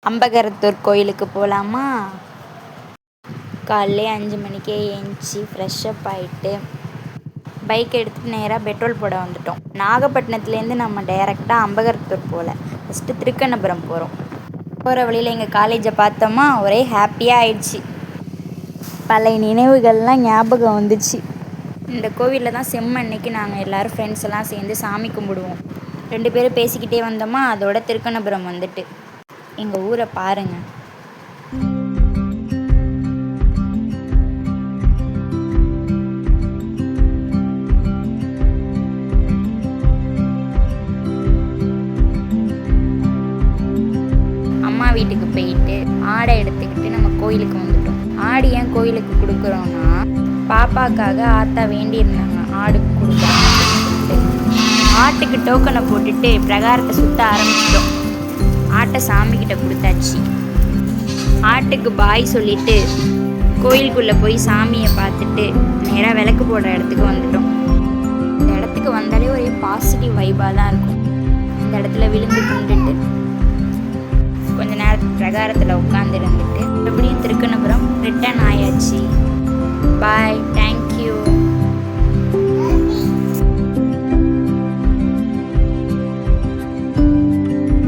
அம்பகரத்தூர் கோயிலுக்கு போகலாமா? காலையிலே 5 மணிக்கே ஏஞ்சி ஃப்ரெஷ்ஷப் ஆகிட்டு பைக் எடுத்துகிட்டு நேராக பெட்ரோல் போட வந்துட்டோம். நாகப்பட்டினத்துலேருந்து நம்ம டைரெக்டாக அம்பகரத்தூர் போகல, ஃபஸ்ட்டு திருக்கண்ணபுரம் போகிறோம். போகிற வழியில் எங்கள் காலேஜை பார்த்தோமா, ஒரே ஹாப்பியாக ஆயிடுச்சு. பழைய நினைவுகள்லாம் ஞாபகம் வந்துச்சு. இந்த கோவிலில் தான் செம்மண்ணிக்கு நாங்கள் எல்லோரும் ஃப்ரெண்ட்ஸ் எல்லாம் சேர்ந்து சாமி கும்பிடுவோம். 2 பேரும் பேசிக்கிட்டே வந்தோமா, அதோட திருக்கண்ணபுரம் வந்துட்டு எங்கள் ஊரை பாருங்கள். அம்மா வீட்டுக்கு போயிட்டு ஆடை எடுத்துக்கிட்டு நம்ம கோயிலுக்கு வந்துட்டோம். ஆடு ஏன் கோயிலுக்கு கொடுக்குறோன்னா, பாப்பாக்காக ஆத்தா வேண்டியிருந்தாங்க ஆடு கொடுக்குறாங்க. ஆட்டுக்கு டோக்கனை போட்டுட்டு பிரகாரத்தை சுற்ற ஆரம்பிச்சிட்டோம். ஆட்டை சாமிக்கிட்ட கொடுத்தாச்சு. ஆட்டுக்கு பாய் சொல்லிவிட்டு கோயிலுக்குள்ளே போய் சாமியை பார்த்துட்டு நேராக விளக்கு போடுற இடத்துக்கு வந்துட்டோம். இந்த இடத்துக்கு வந்தாலே ஒரே பாசிட்டிவ் வைப்பாக தான் இருக்கும். இந்த இடத்துல விழுந்து கும்பிட்டுட்டு கொஞ்ச நேரத்துக்கு பிரகாரத்தில் உட்காந்துருந்துட்டு மறுபடியும் திருக்கண்ணபுரம் ரிட்டர்ன் ஆயாச்சு. பாய்.